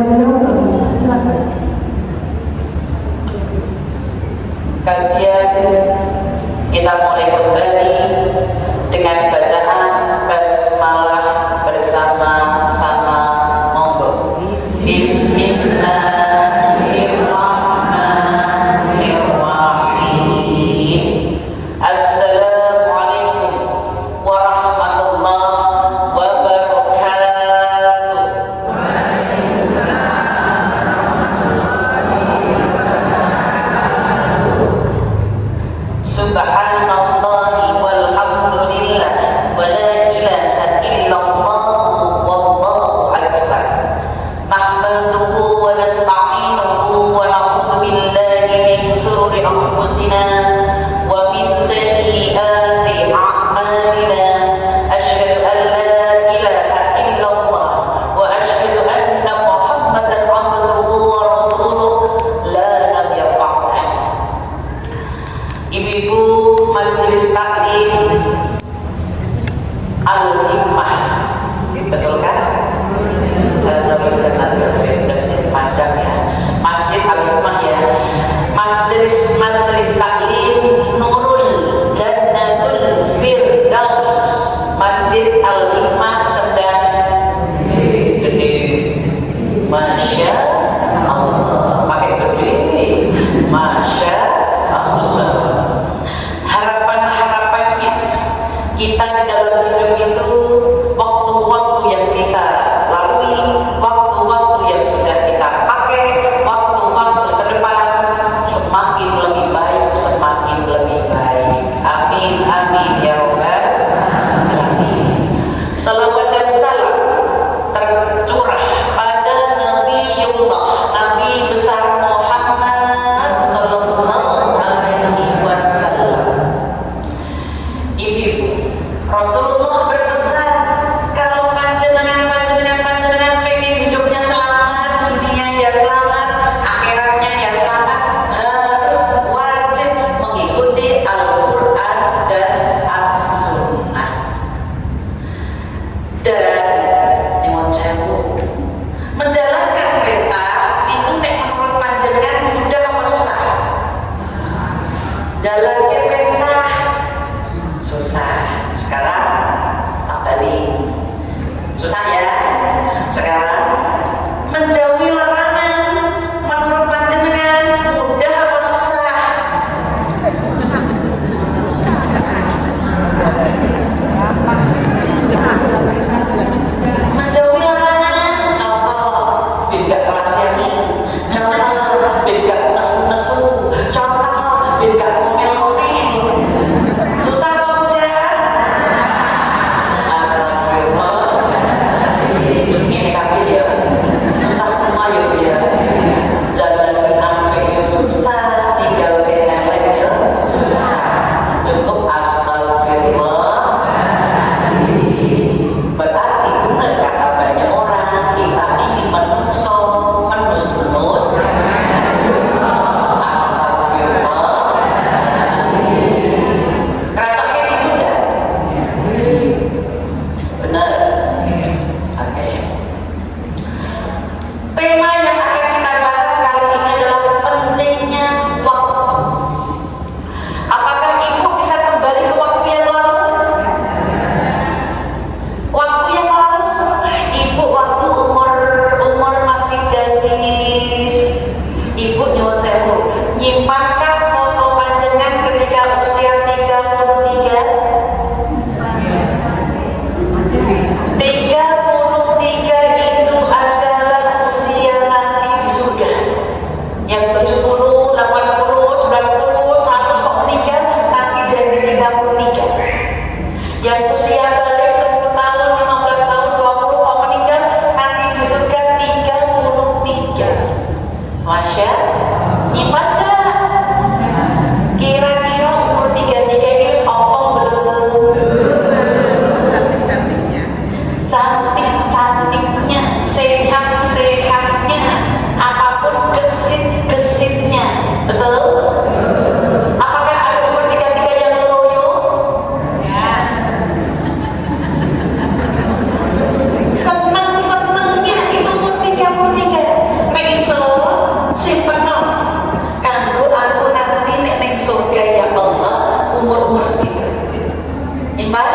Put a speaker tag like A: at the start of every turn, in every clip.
A: beliau kami silakan.
B: Kajian kita mulai kembali dengan bacaan basmalah bersama-sama. Monggo. Bismillahirrahmanirrahim. Assalamualaikum warahmatullahi wabarakatuh. Subhanallahi walhamdulillah wa la ilaha illallah wallahu akbar. Nahmaduhu wa nasta'inuhu wa na'udzu billahi min shururi anfusina wa min sayyiati a'malina. Asyhadu an la ilaha illallah wa asyhadu anna Muhammadan 'abduhu wa rasuluh la nabiyya ba'dah. Ibu-ibu majelis taklim Al-Hikmah, betul kan? Ada berjalan bersin panjang ya. Masjid Al-Hikmah ya. Majelis taklim Nurul Jannatul Firdaus. Masjid Al-Hikmah sedang gede. Masya Allah, pakai gede. Masya Allah. Harapan-harapannya kita di dalam hidup itu, waktu-waktu yang kita lalui, waktu-waktu yang sudah kita pakai, waktu-waktu ke depan semakin lebih baik, semakin lebih baik. Amin, amin ya rabbal alamin. Salawat dan salam tercurah pada Nabi besar Muhammad sallallahu alaihi wasallam. Ibu-ibu, Rasulullah berpesan, kalau panjenengan pengen hidupnya selamat, dunia ya selamat, akhiratnya ya selamat, harus wajib mengikuti Al-Quran dan As-Sunnah. Dan nyuwun sewu, menjalankan perintah itu nek menurut panjenengan mudah apa susah? Jalannya perintah susah. Sekarang tak balik, susah ya. Sekarang menjauhi larangan menurut panjenengan mudah atau susah? Menjauhi larangan, contoh beda rahasianya, contoh beda nesu-nesu, contoh beda ngomel-ngomel. Susah apa mudah? Astagfirullah. Ini kafir ya. Susah semua ya Bu ya. Jalani ampe ya susah, tinggal kelek ya susah. Cukup astagfirullah. Berarti benar kata banyak orang, kita ingin menus astagfirullah. Kerasa kayak gitu enggak? Benar? Oke. Tema yang akan kita bahas kali ini adalah pentingnya waktu. Apakah ibu bisa kembali ke waktu yang lalu? Waktu yang lalu, ibu waktu umur masih gadis, ibu nyuwun sewu, nyimpankah foto panjenengan ketika usia 33? 33 itu adalah usia nanti di surga. Yang 70, 80, 90, 100 kok meninggal, nanti jadi 33. Yang usia balik 10 tahun, 15 tahun, 20 kok meninggal, nanti di surga 33. Masya, nyimpan gak? Kira-kira umur 33 ini sombong belum? Cantik-cantiknya, sehat-sehatnya, apapun gesit-gesitnya, betul? Apakah ada umur 33 yang loyo? Iman?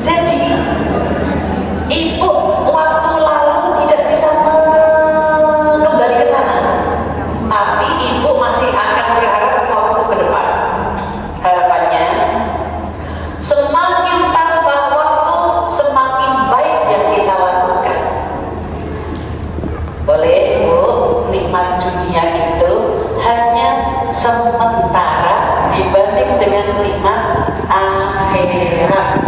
B: Jadi ibu waktu lalu tidak bisa kembali ke sana, tapi ibu masih akan berharap waktu ke depan. Harapannya semakin tambah waktu, semakin baik yang kita lakukan. Boleh Bu, nikmat dunia itu hanya sementara dibanding dengan nikmat akhirat.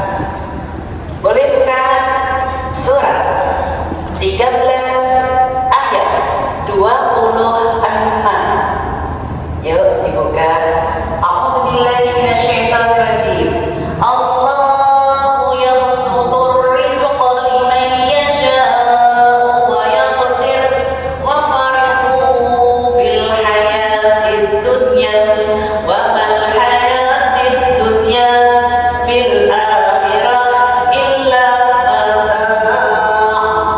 B: Boleh buka surat 13 ayat 26. Yuk dibuka. A'udzubillahi minasyaitonirrajim. Allahu yabsutur rizqa liman yasha'u wa yaqdir wa farihu fil hayatid dunya wa mal hayatid dunya fil akhirah illa mata'.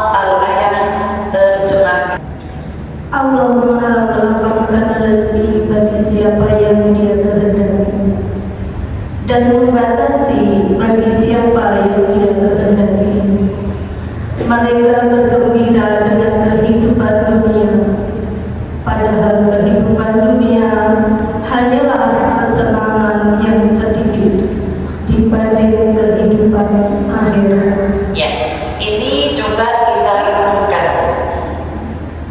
B: Al-ayat terjemah.
A: Allah Maha melapangkan rezeki bagi siapa yang Dia kehendaki dan membatasi bagi siapa yang Dia kehendaki. Mereka bergembira dengan kehidupan dunia, padahal kehidupan dunia hanyalah kesenangan yang sedikit dibanding kehidupan akhirat.
B: Ya, ini coba kita renungkan.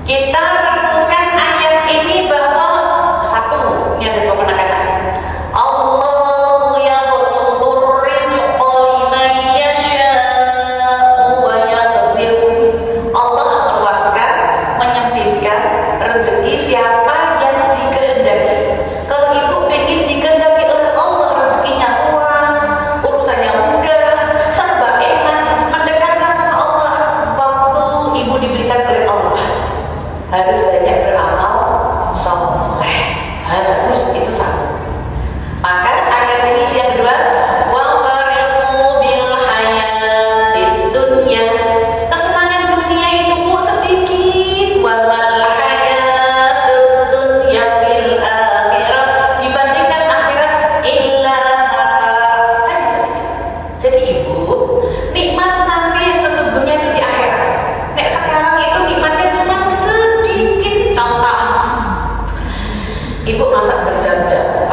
B: Kita renungkan ayat ini bahwa satu, ini ada dua penekanan. Allahu yabsutur rizqa liman yasha'u wa yaqdir. Allah meluaskan, menyempitkan rezeki siapa yang dikehendaki. Kalau ibu ingin dikehendaki oleh Allah, rezekinya luas, urusannya mudah, serba enak, mendekatkan sama Allah. Waktu ibu diberikan oleh Allah, harus banyak beramal saleh, harus itu satu. Maka ayat ini yang kedua, wa farihu bil hayatid dunya. Kesenangan dunia itu Bu sedikit, wa mal hayatud dunya fil akhirah, dibandingkan akhirat illa mata', hanya sedikit. Jadi ibu, nikmat nanti yang sesungguhnya itu di akhirat. Nek sekarang itu nikmatnya cuma sedikit. Contoh, ibu masak berjam-jam,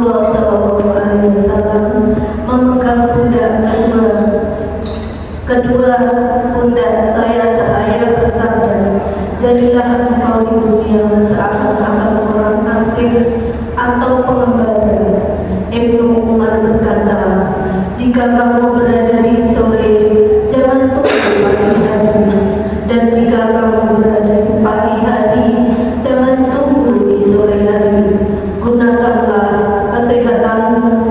A: Rasulullah SAW memegang pundak kedua pundak saya seraya bersabda, jadilah engkau di dunia seakan-akan orang asing atau pengembara. Ibnu Umar berkata, jika kamu berada di sore, jangan tunggu pagi hari, dan jika kamu berada di pagi hari, jangan tunggu di sore hari. Gunakanlah kesehatanmu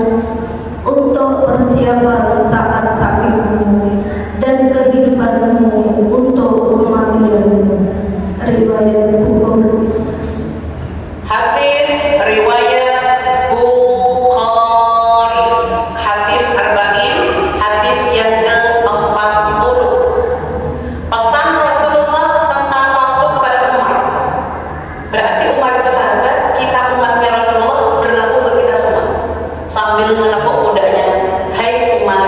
A: untuk persiapan saat sakitmu dan kehidupanmu untuk kematianmu. Riwayat Bukhari.
B: Hadis riwayat Bukhari. Hadis arba'in, hadis yang ke-40. Pesan Rasulullah tentang waktu kepada Umar. Berarti Umar itu sahabat, kita umatnya Rasulullah, berlaku untuk kita semua. Sambil menepuk pundaknya, hai Umar,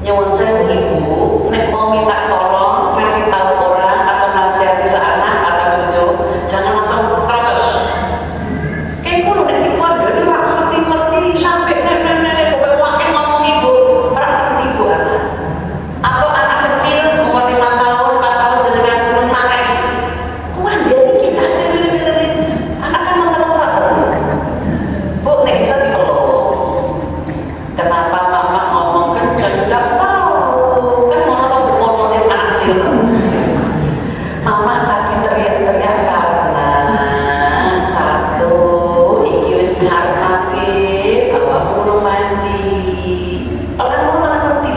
B: nyuwun sewu ibu, nek mau minta tolong ngasih tahu orang atau nasihati seanak atau cucu, jangan langsung terus. Kayak kulo nek dikon dhewe ora ngerti-ngerti sampai nenek-nenek pokoknya makin ngomong ibu, ora ngerti ibu anak. Atau anak kecil umur 5 tahun, 4 tahun dengan gunung marai. Mandiri kita anak kan nonton. Bu, nek bisa dipeluk. Kenapa mama ngomong kenceng? Enggak tahu. Kan monoton anak kecil. Mama tadi teriak-teriak karena satu, iki wis mihar maghrib, awak urung mandi. Orang malah ngerti.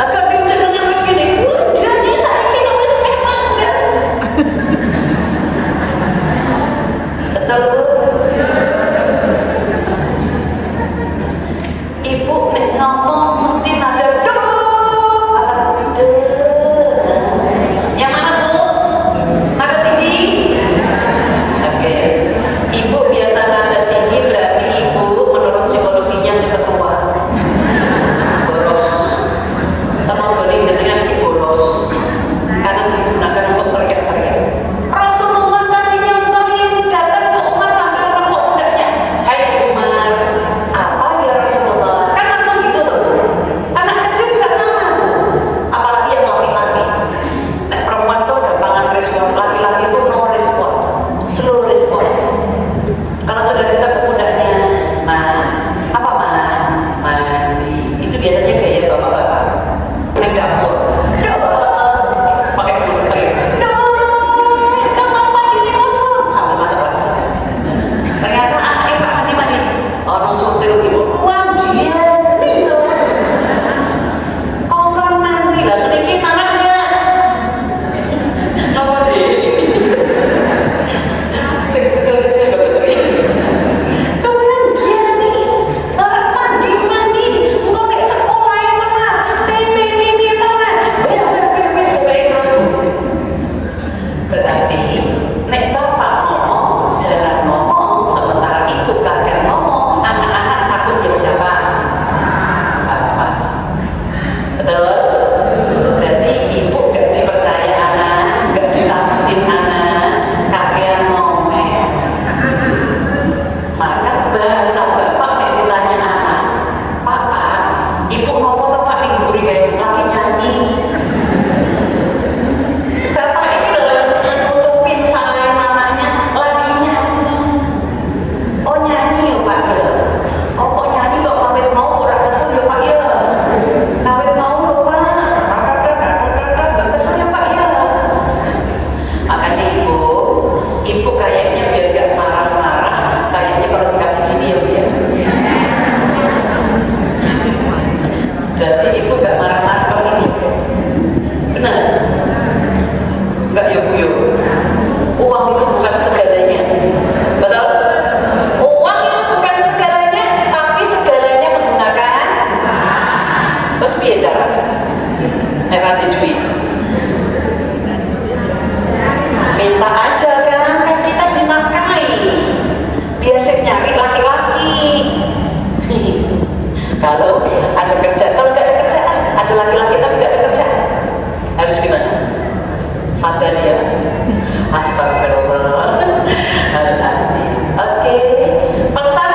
B: Lah kan jenengan wis kene, dia iki saiki wis meh maghrib. Betul. Ibu nek ngomong mesti nada do, alat gede. Yang mana Bu? Nada tinggi? Oke. Ibu biasa nada tinggi berarti ibu menurut psikologinya cepat tua. Boros. Sama beli jenengan ki boros. Karena digunakan untuk teriak-teriak. Rasulullah tadi nyontohin datang ke Umar sambil menepuk pundaknya. Hai Umar, apa ya Rasulullah? Kan langsung gitu tuh. Anak kecil juga sama Bu. Apalagi yang laki-laki. Nek perempuan tuh gampangan respon, laki-laki tuh no respon, slow respon. Kalau sudah ditepuk pundaknya, nah apa mandi? Itu biasanya gaya bapak-bapak. Naik dapur, pakai kamar mandi kosong, sambil masak lagi. Ternyata anaknya Pak mandi. Orang sutil ibu, mandi ya, tidur. Orang mandi lah, ini tangannya. Apa deh? Kecil-kecil betul ya. Kemudian dia nih, orang mandi, mau naik sekolah ya teman, TV teman, berarti nek bapak ngomong, jangan ngomong sementara ibu kagak ngomong, anak-anak takut jadi siapa? Bapak. Betul? Berarti ibu gak dipercaya anak, gak dilakuin anak, kakean ngomel. Maka bahasa bapak nek ditanya anak, Papa, ibu ngomong apa nih guri kayak lagi nyanyi. Bapak ini dalam nutupin salah mamanya lagi nyanyi. Oh nyanyi ya Pak ya. Oh kok nyanyi kok kawin mau ora kesel ya Pak ya. Kawin mau lho Pak. Gak kesel ya Pak ya. Makanya ibu kayaknya biar gak marah-marah, kayaknya kalau dikasih gini ya Bu ya. Berarti ibu gak marah-marah kalau ini. Benar? Enggak ya Bu ya. Uang itu bukan segalanya. Betul? Uang itu bukan segalanya, tapi segalanya menggunakan. Terus piye caranya? Nek ra duit. Minta aja kan kita dinafkahi. Biar saya nyari laki-laki. Kalau ada kerja, kalau nggak ada kerjaan, ada laki-laki tapi nggak ada kerjaan, harus gimana? Sabar ya. Astagfirullah. Oke. Pesan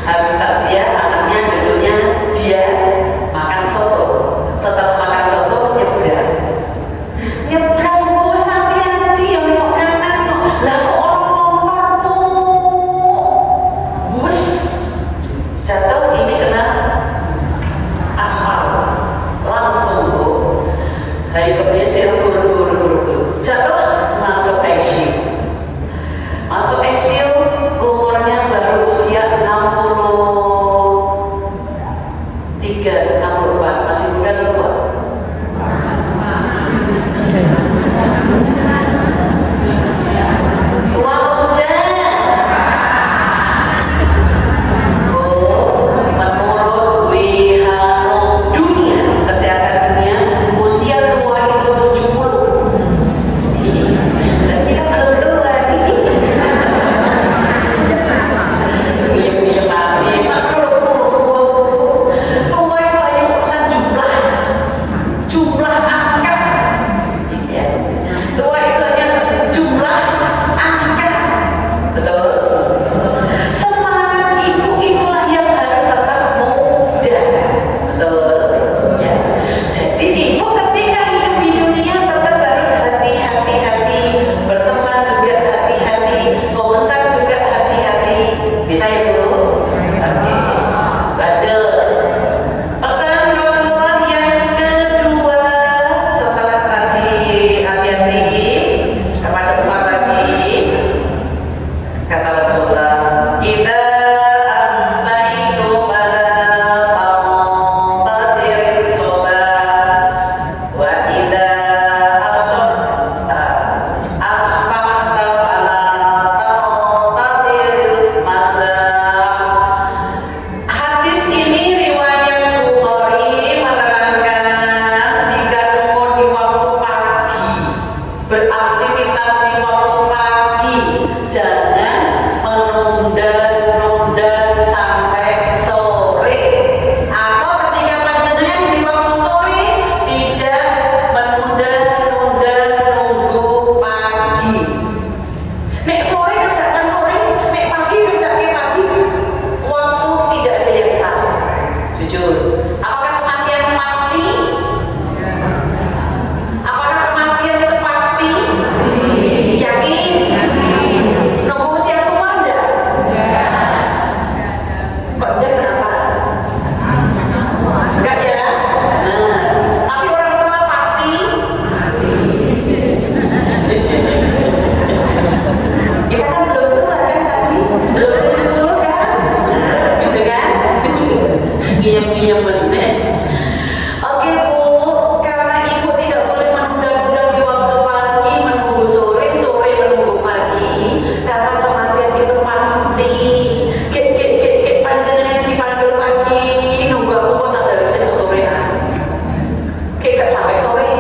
B: Habis takziah, anaknya, cucunya, dia makan soto. Setelah makan soto, nyebrang. Nyebrang, Bu, sampean sih yang nengok kanan kok. Lah kok orang motor, Bu? Bus. Jatuh ini kena aspal. Langsung, Bu. Helikopter buru-buru. Jatuh, masuk ICU. Masuk ICU, umurnya baru usia 63, 64, masih muda atau tua? Tua atau muda? Oh, menurut WHO dunia, kesehatan dunia, usia tua itu 70. Tapi kan belum tua nih. Jumlah angka, tua itu hanya jumlah angka, betul. Semangat itulah yang harus tetap muda, betul. Ya. Jadi ibu ketika hidup di dunia tetap harus hati-hati, berteman juga hati-hati, komentar juga hati-hati. Bisa ya Bu? Oke. Lanjut. Pesan Rasulullah yang kedua setelah tadi hati-hati kepada umat lagi, kata Rasulullah, "Idza amsaytum fala tantadiris shalah wa idza asbahta fala tantadiril masa." Hadis ini riwayat Bukhari menerangkan jika engkau di waktu pagi beraktivitas di waktu pagi, jangan menunda-nunda sampai sore, atau ketika panjenengan di waktu sore tidak menunda-nunda nunggu pagi. Nek sore kerjakan sore, nek pagi kerjakan pagi. Waktu tidak ada yang tahu. Jujur, apakah kematian pasti? Apakah kematian itu pasti? Yakin? Nunggu usia tua enggak? Kok enggak, kenapa? Enggak ya? Nah, tapi orang tua pasti? Kita kan belum tua kan tadi? Belum 70 kan? Nah, gitu kan? Ngiyem-ngiyem bener. Oke Bu, karena ibu tidak boleh menunda-nunda di waktu pagi menunggu sore, sore menunggu pagi, karena kematian itu pasti. Kek panjenengan dipanggil pagi, nunggu aku kok tak dari sini sore ah. Kek sampai sore.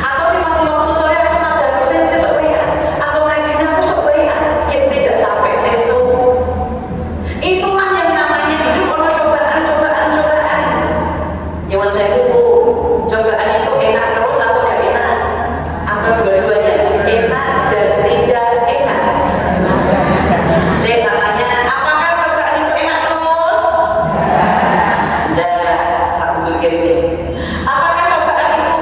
B: Atau di waktu sore aku tak dari sini sore ah. Atau ngajinya aku sore ah. Kek tidak sampai sesuk. Itulah yang namanya hidup ono cobaan. Nyawan saya Bu, cobaan itu enak terus atau gak enak? Atau dua-duanya? Enak dan tidak enak. Saya tanya, apakah cobaan itu enak terus? Enggak, Pak Abdul Kirim ini. Apakah cobaan itu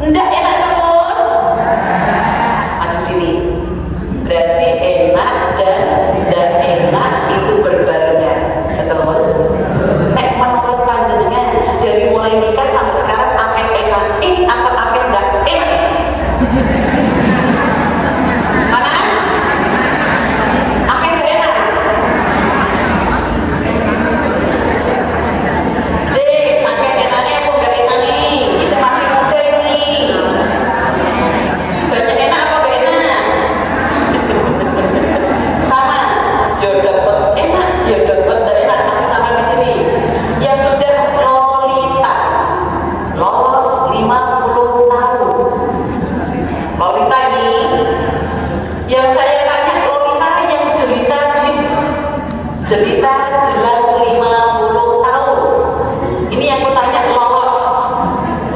B: enggak enak terus? Maju sini. Berarti enak dan tidak enak itu berbarengan. Betul? Nek menurut panjenengan dari mulai nikah sampai sekarang akeh enak atau akeh enggak enak? Mana? Akeh enggak enak? Dek, akeh enaknya apa enggak enak nih? Ini masih muda ini. Banyak enak apa enggak enak? Sama. Ya dapat enak, ya dapat enggak enak, masih sama di sini. Yang sudah lolita, lolos 50 tahun. Lolita ini, yang saya tanya lolita yang jelita jelang 50 tahun. Ini yang aku tanya lolos.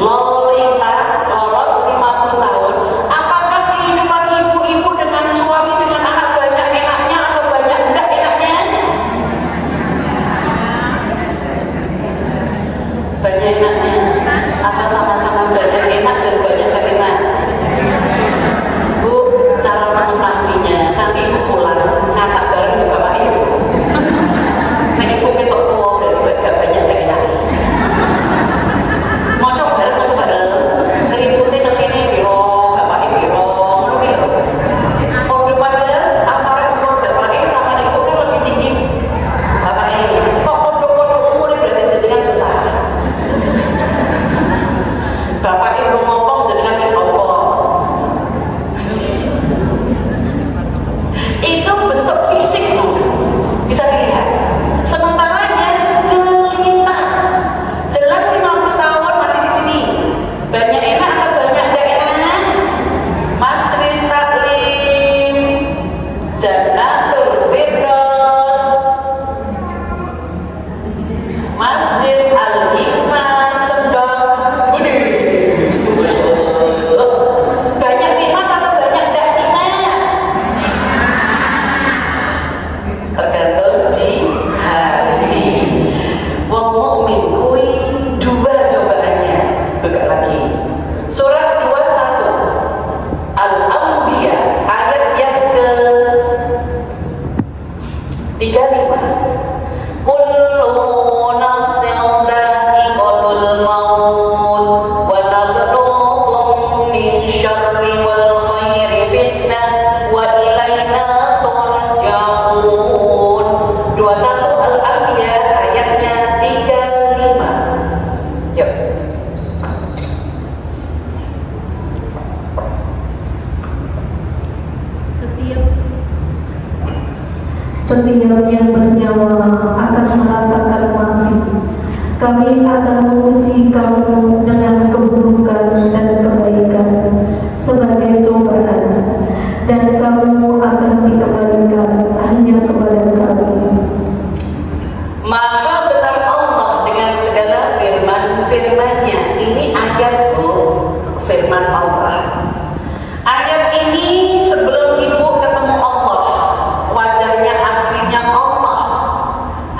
B: Lolita lolos 50 tahun. Apakah kehidupan ibu-ibu dengan suami dengan anak banyak enaknya atau banyak enggak enaknya? ya ayatnya 35. Yuk.
A: Setiap yang bernyawa akan merasakan mati. Kami akan menguji kamu dengan keburukan dan kebaikan sebagai cobaan, dan kamu akan dikembalikan hanya kepada kami.
B: Maka benar Allah dengan segala firman-firmannya. Ini ayatku, firman Allah. Ayat ini sebelum ibu ketemu Allah, wajahnya aslinya Allah.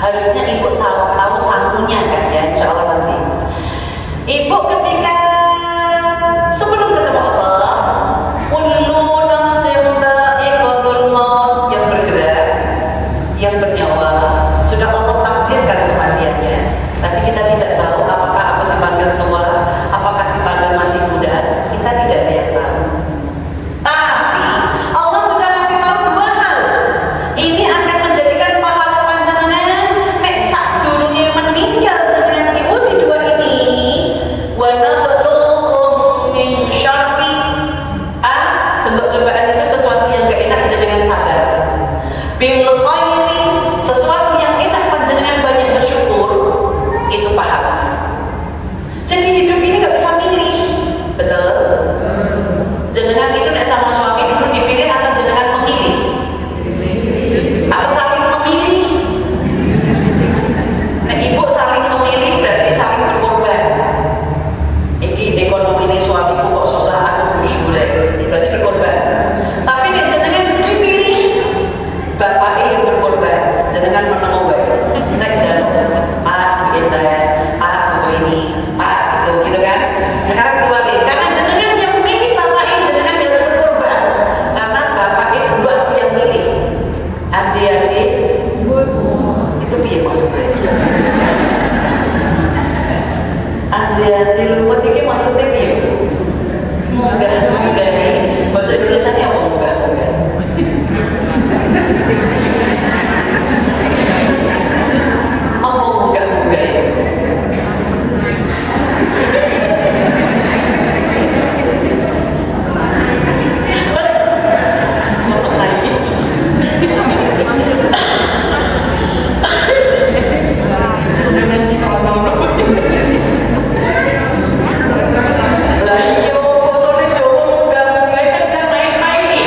B: Harusnya ibu tahu sangunya kan ya, insya Allah nanti. Ibu ketika sebelum ketemu Allah, kullu nafsin dha'iqatul maut, yang bergerak, yang bernyawa, sudah Allah takdirkan kematiannya. Tapi kita tidak tahu apakah aku dipanggil tua, apakah dipanggil masih muda, kita tidak ada yang tahu. Tapi Allah sudah kasih tahu dua hal. Ini akan menjadikan pahala panjenengan nek sadurunge meninggal jenengan diuji dua ini. Wa nabluhum min syarri, bentuk cobaan itu sesuatu yang gak enak jenengan sadar. Bil khairi, sesuatu yang enak panjenengan banyak bersyukur, itu pahala. Jadi hidup ini gak bisa milih. Betul? Jenengan itu nek sama suami dulu dipilih atau jenengan memilih? Apa saling memilih? Nek ibu saling memilih berarti saling berkorban. Iki ekonomi ini suamiku kok susah, aku boleh, berarti berkorban. Tapi nek jenengan dipilih, bapaknya yang berkorban, jenengan menemu baik. Nek jaluk, Pak, kita, Pak butuh ini, Pak itu, gitu kan? Sekarang kembali, karena jenengan yang milih bapaknya, jenengan yang berkorban. Karena bapaknya dulu aku yang milih. Adik-adik, itu piye maksudnya? Adik-adik lumut ini maksudnya piye? Munggah ini, bahasa Indonesia ini apa munggah? Apa munggah ini? Masuk lagi. Lah iya, bosone Jawa munggah kan naik-naik.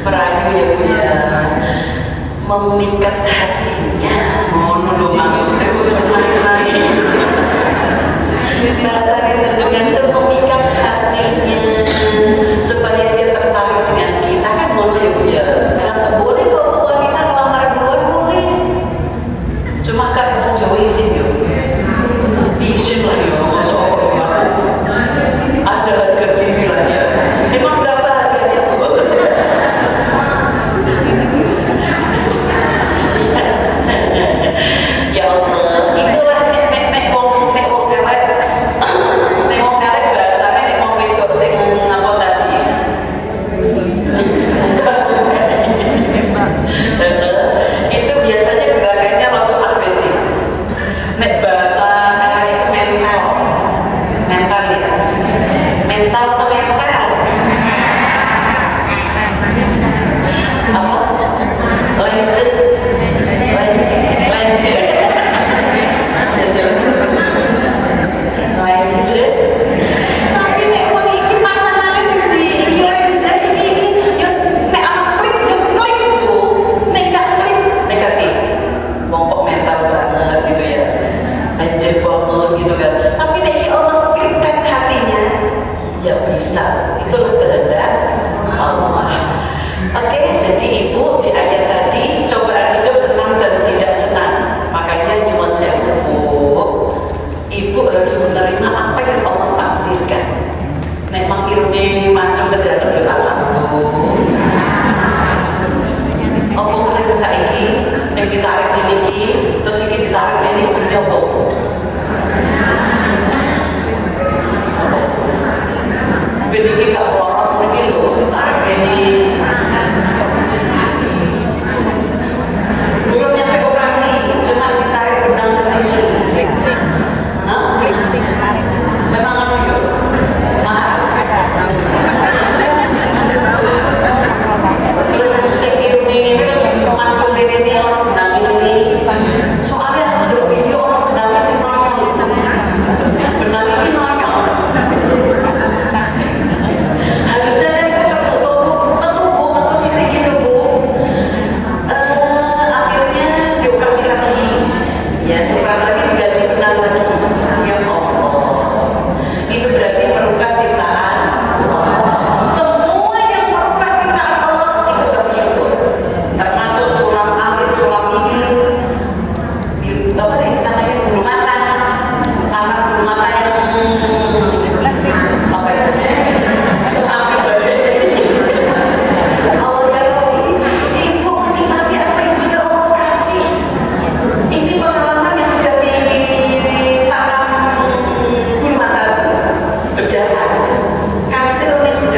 B: Merayu ya Bu ya, memikat hatinya. Ngono lho maksudnya naik-naik. Bahasa dengan itu memikat hatinya supaya dia tertarik dengan kita, kan boleh ya Bu ya. Jangan boleh kok wanita ngelamar duluan, boleh. Cuma kan Jawa isin yo. Isin lah yo, masuk ada harga diri lah ya. Emang berapa harganya Bu? Ya Allah, itulah nek wong kelek bahasane nek wong wedok sing apa tadi. Itu biasanya gerakannya lebih agresif. Nek bahasa elek itu mental ya. Mental atau mental? Apa? Lanjut. Tapi nek wong iki pasangannya sing iki lanjut iki yo nek ana klik yo klik yo. Nek gak klik negatif. Wong kok mental banget gitu ya. Lanjut banget gitu kan. Tapi nek iki Allah klikkan hatinya, ya bisa. Itulah kehendak Allah. Oke, jadi ibu di ayat tadi cobaan hidup senang dan tidak senang. Makanya nyuwun sewu, ibu harus menerima apa yang Allah takdirkan. Nek mangkirune macam ke dalam ya apa mulai saiki sing ditarik niki terus iki ditarik ini jenenge apa? Ben iki gak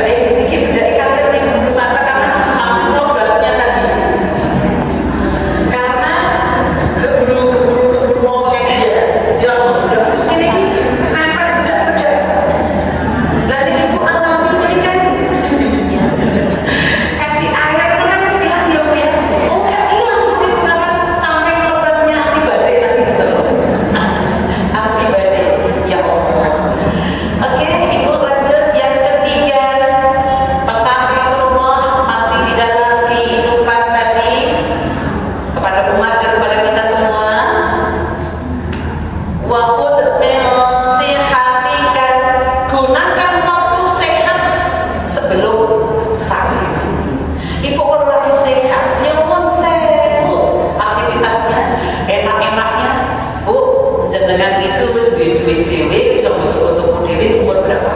B: bedai kalian yang belum mata karena sama produknya tadi. Karena keburu mau pakai dia langsung udah terus gini nempel udah. Dan ibu alami jadi kan kasih air itu kan istilah dia ya. Oh nggak hilang digunakan sampai produknya anti badai tadi gitu loh. Anti badai ya Allah. Oke, ibu lanjut yang ketiga, pesan Rasulullah masih di dalam kehidupan tadi kepada umat dan kepada kita semua. Wa khudh min sihatika, gunakan waktu sehat sebelum sakit. Ibu kalau lagi sehat, nyuwun sewu aktivitasnya, enak-enaknya, Bu, jenengan itu wis duit-duit dhewe, bisa untuk dhewe umur berapa?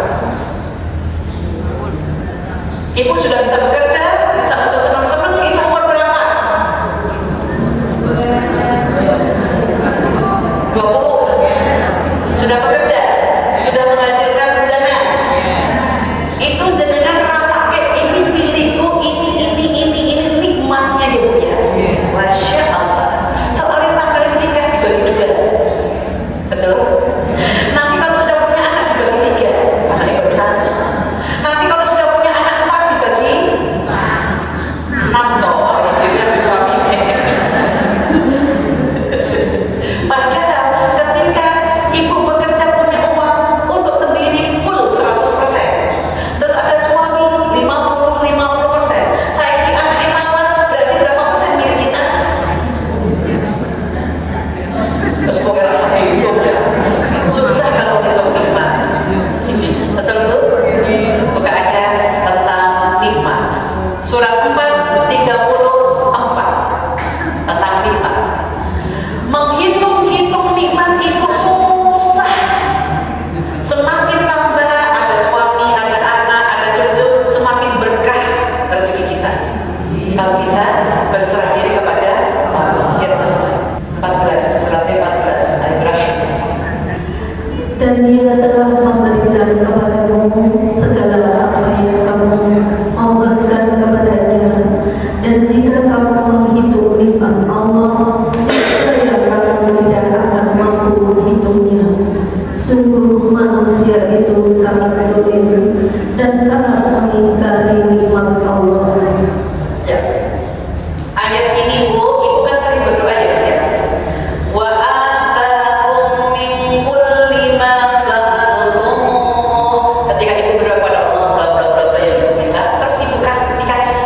B: Ibu sudah bisa bekerja, bisa untuk senang-senang, itu umur berapa? 20. Sudah bekerja, sudah menghasilkan bulanan. Itu jenengan rasakan ini milikku, ini nikmatnya ya Bu ya. Masya Allah. Soalnya tanggal nikah dibagi dua. Betul? Nanti kalau sudah punya anak dibagi 3, anaknya baru 1. Nanti kalau sudah punya anak 4 dibagi 6 toh, dia harus suami. Padahal ketika ibu bekerja punya uang untuk sendiri full 100%. Terus ada suami 50%. Saya ini anaknya mawar, berarti berapa persen milik kita? Terus pokoknya langsung hidup ya. Susah kalau kita nikmat. Betul Bu? Buka ayat tentang nikmat. Surat 4:34 tentang nikmat. Menghitung-hitung nikmat itu susah. Semakin tambah ada suami, ada anak, ada cucu, semakin berkah rezeki kita. Kalau kita berserah diri kepada Allah. Ya Rasul. 14, surat 14 Ibrahim.
A: Dan Dia telah memberikan kepadamu segala apa yang kamu mohonkan kepadanya. Dan jika kamu menghitung nikmat Allah, saya kamu tidak akan mampu menghitungnya. Sungguh manusia itu sangat dolim dan sangat mengingkari nikmat Allah.
B: Ya. Ayat ini Bu, ibu kan sering berdoa ya Bu ya. Wa atakum min kulli ma sa'altum. Ketika ibu berdoa kepada Allah, bla yang ibu minta, terus ibu dikasih.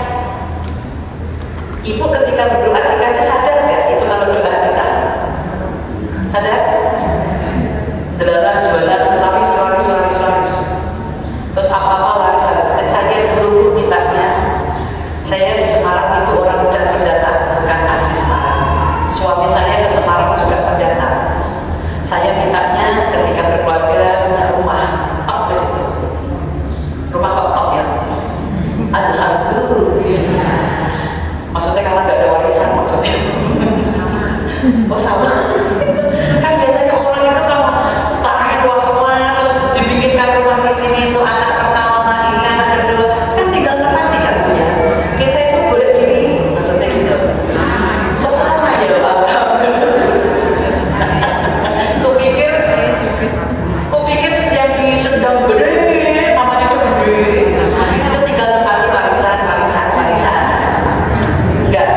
B: Ibu ketika berdoa dikasih, sadar nggak itu kalau doa kita? Sadar? Delalah jualan laris. Terus apa-apa laris. Saya dulu mintanya, saya di Semarang itu orang udah pendatang, bukan asli Semarang. Suami saya ke Semarang juga pendatang. Saya mintanya ketika berkeluarga punya rumah, apa itu? Rumah kok ya? Alhamdulillah. Maksudnya karena nggak ada warisan maksudnya. Oh sama. Kan biasanya orang itu kalau tanahnya luas semua, terus dibikinkan rumah di sini itu anak pertama, ini anak kedua, kan tinggal nanti kan punya. Kita itu boleh diri, maksudnya gitu. Kok sama ya Kupikir yang di Sendang gede, namanya itu gede. Itu tinggal nanti warisan. Enggak.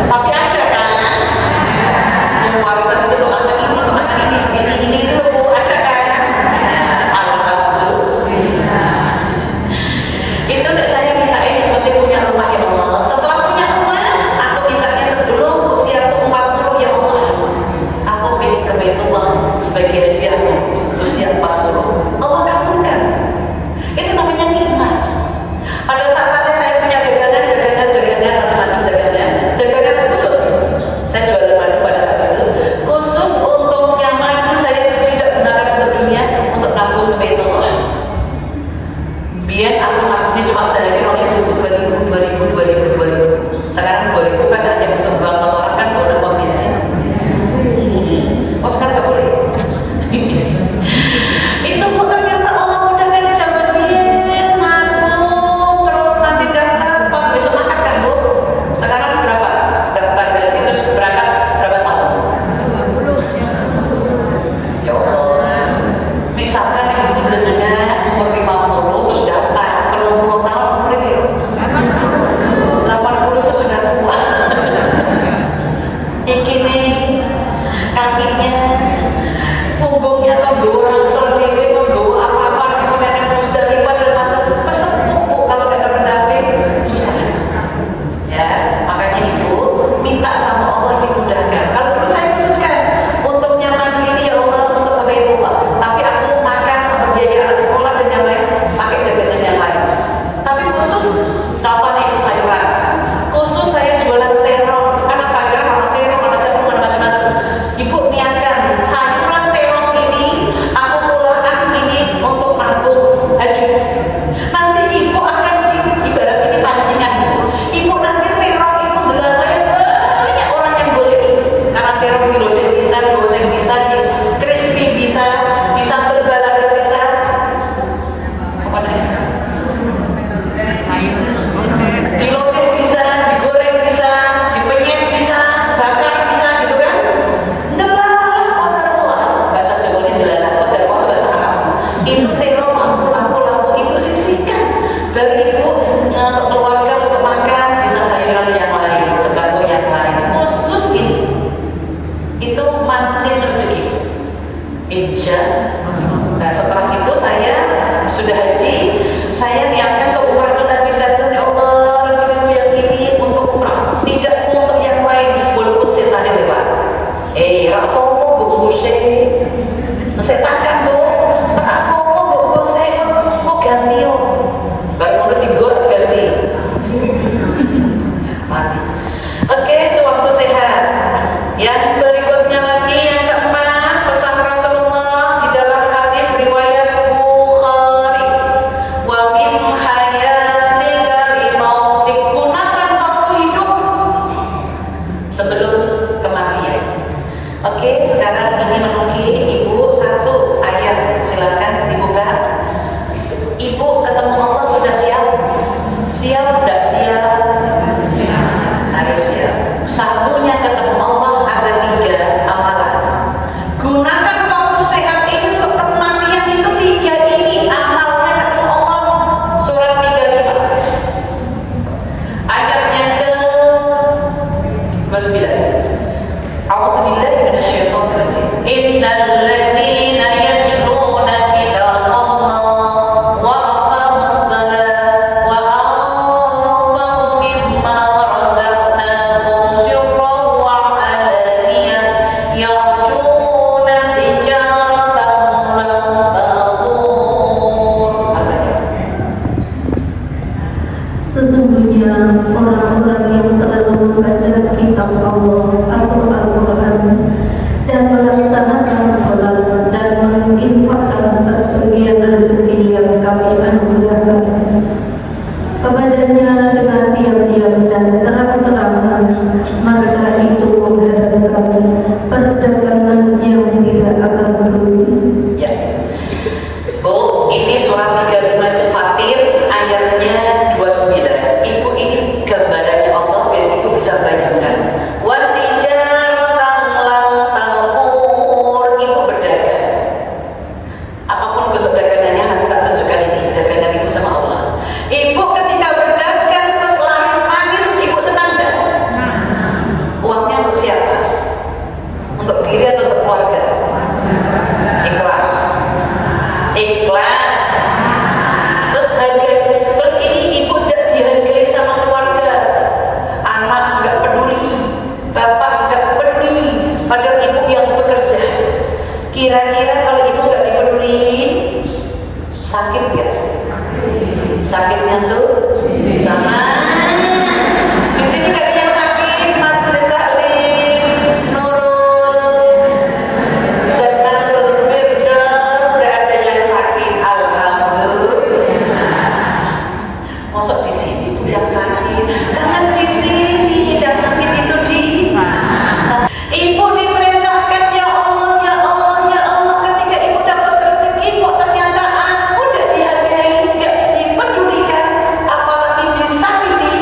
B: Tapi ada kan yang warisan itu tuh anak ini itu Bu, ada kan? Alhamdulillah. Itu saya minta ini penting punya rumah ya Allah. Setelah punya rumah, aku mintanya sebelum usia 40 ya Allah, aku pilih ke Baitullah sebagai hadiahmu usia 40. Allah kabulkan. Itu namanya nikmat. Pada saatnya saya punya dagangan macam-macam dagangan khusus. Saya jual madu pada saat itu khusus untuk yang madu saya tidak gunakan untuk dunia, untuk nabung ke Baitullah. Biar aku nabungnya cuma sehari 2.000. Sekarang 2.000 kan hanya untuk uang kotoran kan udah uang bensin. Oh sekarang nggak boleh. Itu Bu, ternyata Allah mudahkan zaman Baru ibu untuk keluarga untuk makan bisa sayuran yang lain, sembako yang lain. Khusus itu mancing rezeki. Insya. Nah setelah itu saya sudah haji, saya niatkan ke umrah ke Nabi Sallallahu. Ya Allah, rezekiku yang ini untuk umrah, tidak untuk yang lain. Walaupun setannya lewat. Rapopo buku saya takkan bu, rapopo buku saya mau ganti yo. Baru mau ketidur ganti. Mati. Oke, itu waktu sehat. Yang berikutnya lagi yang keempat, pesan Rasulullah di dalam hadis riwayat Bukhari. Wa min hayatika li mautik, gunakan waktu hidup sebelum kematian. Oke, sekarang ini menunggu ibu satu ayat, silakan dibuka. Ibu ketemu Allah sudah siap? Siap tidak siap? Harus siap. Satunya ketemu Allah ada 3 amalan. Gunakan waktu sehat ini untuk kematian itu 3 ini amalnya ketemu Allah. Surat 35 ayatnya ke 29. A'udzubillahi minasyaitonir rajim. Innal ladzina yatluna kitaballahi wa aqamus salata wa anfaqu mimma razaqnahum sirran wa 'alaniyatan yarjuna tijaratan lan tabur.
A: Sesungguhnya orang-orang yang selalu membaca kitab Allah atau Al-Quran dan melaksanakan sholat dan menginfakkan sebagian rezeki yang kami anugerahkan kepadanya dengan diam-diam dan terang-terangan, maka itu mengharapkan perdagangan yang tidak akan merugi.
B: Ya. Bu, ini surat 35 itu Fatir ayatnya 29. Ibu ini gambarannya Allah biar ibu bisa bayangkan. Wa tijaratan lan tabur, ibu berdagang. Apapun bentuk dagangannya nanti tak tunjukkan ini dagangan ibu sama Allah. Ibu ketika berdagang terus laris manis, ibu senang enggak? Uangnya untuk siapa? Untuk diri atau untuk keluarga? Ikhlas. Ikhlas. Terus ini ibu tidak dihargai sama keluarga. Anak enggak peduli, bapak enggak peduli, padahal ibu yang bekerja. Kira-kira kalau ibu enggak dipeduli, sakit enggak? Sakitnya tuh sama. Di sini enggak ada yang sakit, majelis taklim Nurul Jannatul Firdaus, enggak ada yang sakit, alhamdulillah. Masuk di sini tuh yang sakit, jangan di sini, yang sakit itu di ibu diperintahkan. Ya Allah, ya Allah, ya Allah, ketika ibu dapat rezeki kok ternyata aku udah dihargai, nggak dipedulikan, apalagi disakiti.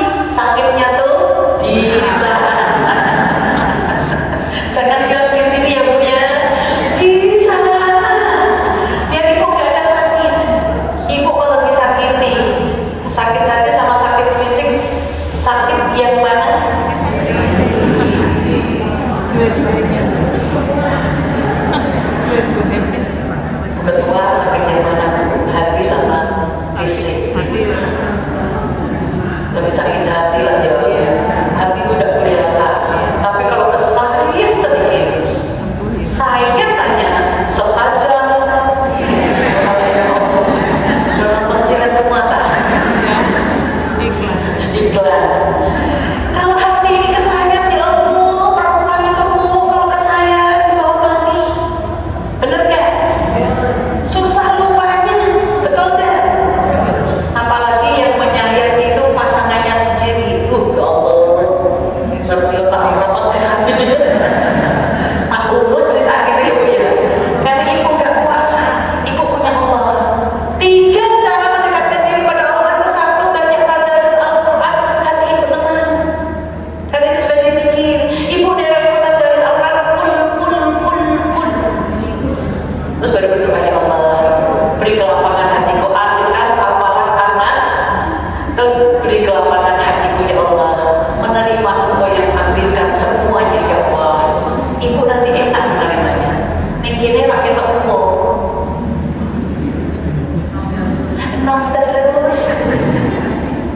B: terus.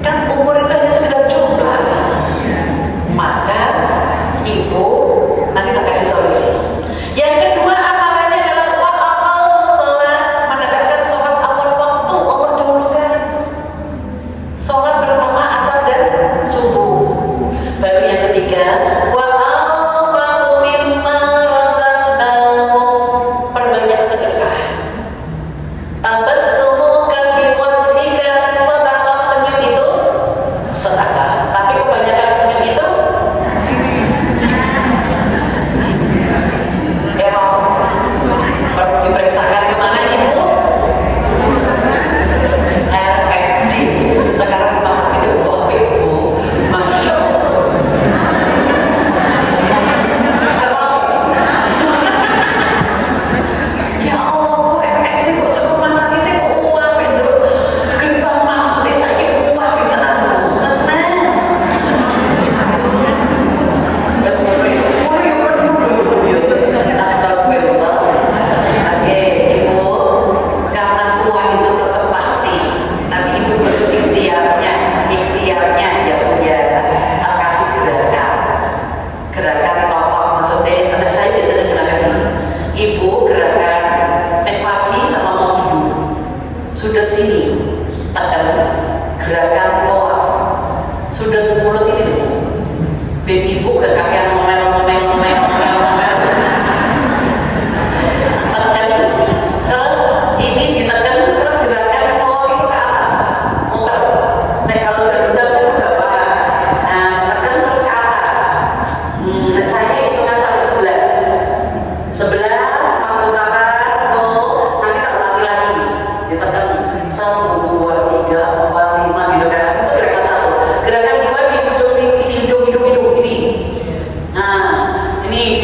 B: Kan umur itu hanya sekedar jumlah. Maka ibu nanti tak kasih solusi. Yang kedua amalannya adalah wa'aqamu sholat, menegakkan sholat awal waktu. Allah dahulukan sholat pertama asar dan subuh. Baru yang ketiga wa'anfaqu mimma razaqnahum, perbanyak sedekah. Tabassumuka fi wajhika sadaqah, senyum itu sedekah. Tapi kebanyakan senyum itu perlu diperiksakan kemana ibu? RSD. Sekarang di masa itu ibu, masya Allah. Ya Allah, RSD kok suka masak itu kok uang itu gerbang masuk desa itu uang itu tenang. Astagfirullah. Oke, ibu, karena tua itu tetap pasti, tapi ibu butuh ikhtiarnya ya Bu ya. Tak kasih gerakan pokok, maksudnya anak saya biasanya gerakan ini. Ibu gerakan naik pagi sama mau tidur, sudut sini, tekan, gerakan toaf, sudut mulut ini. Baby ibu gerakan ngomel. Terus ini ditekan, terus gerakan mau itu ke atas, muter. Nah kalau jam-jam itu ke bawah, nah tekan terus ke atas. Nah saya hitungan sampai 11, 4 putaran, nanti tak ulangi lagi, ditekan 1, 2, 3, 4, 5 gitu kan. Itu gerakan 1. Gerakan 2 di ujung ini, hidung ini. Nah ini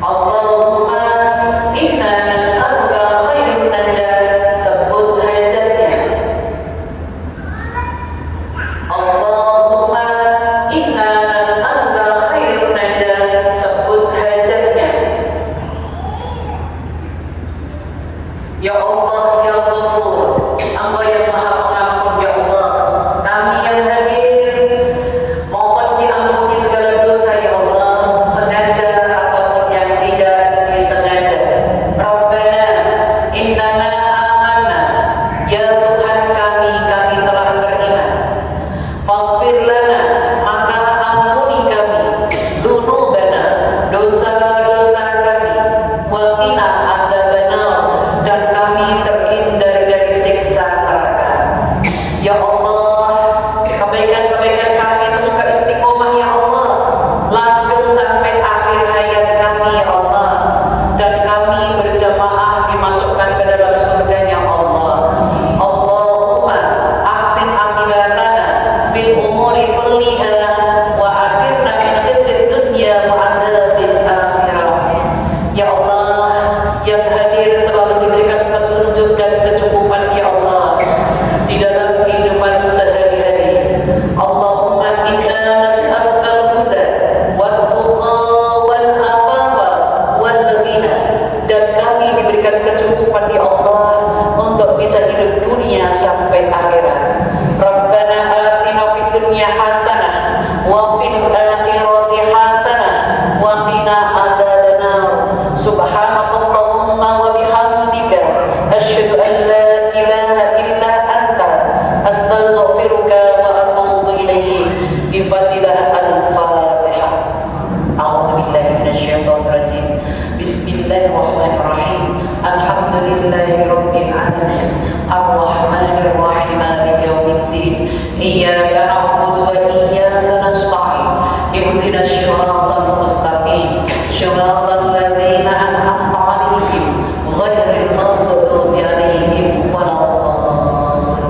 B: Allahumma inna nas'aluka khairan najat, sebut hajatnya. Allahumma inna nas'aluka khairan najat, sebut hajatnya. Ya Allah, ya Ghafur, Engkau yang Maha Pengampun, ya Allah. Kami yang hadir mohon diampuni segala dosa, ya Allah, sengaja ataupun yang tidak disengaja. Rabbana innana amanna, ya Tuhan kami telah beriman. Faghfir lana, maka ampuni kami, dzunubana, dosa-dosa kami, wa qina adzabannar, dan kami terhindar dari siksa neraka. Ya Allah, kebaikan-kebaikan kami semoga istiqomah, ya Allah, langgeng sampai akhir hayat kami, ya Allah, dan kami berjamaah dimasukkan ke dalam surga-Nya Allah. Allahumma ahsin aqibatana fil umuri kulliha wa ajirna min khizyid dunya wa adzabil akhirah. Ya Allah, yang hadir selalu diberikan petunjuk dan kecukupan, ya Allah, di dalam kehidupan sehari-hari. Allahumma inna nas'aluka al-huda wat-tuqa wal-afafa wal-ghina, dan kami diberikan kecukupan, ya Allah, untuk bisa hidup dunia sampai akhirat. Rabbana atina fid dunya hasanah wa fil akhirati hasanah wa qina adzabannar. Subhanakallahumma wa bihamdika asyhadu an la ilaha illa anta astaghfiruka wa atubu ilaik. Bi fatilah al-Fatihah. A'udzu billahi minasyaitonir rajim. Bismillahirrahmanirrahim. Alhamdulillahi rabbil alamin. Ar-rahmanir rahim. Maliki yaumiddin. Iyyaka na'budu wa iyyaka nasta'in. Ihdinas siratal mustaqim. Siratal ladzina an'amta 'alaihim ghairil maghdubi 'alaihim waladdallin.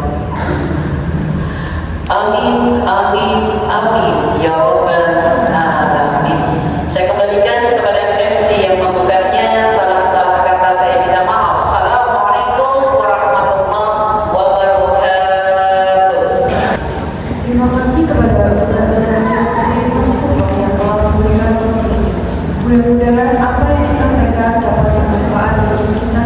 B: Amin, amin, amin, ya rabbal alamin. Saya kembalikan kepada MC yang membukanya. Salah-salah kata saya minta maaf. Assalamualaikum warahmatullahi wabarakatuh.
A: Terima kasih kepada Ustaz dan yang telah memberikan ini. Mudah-mudahan apa yang disampaikan dapat bermanfaat bagi kita.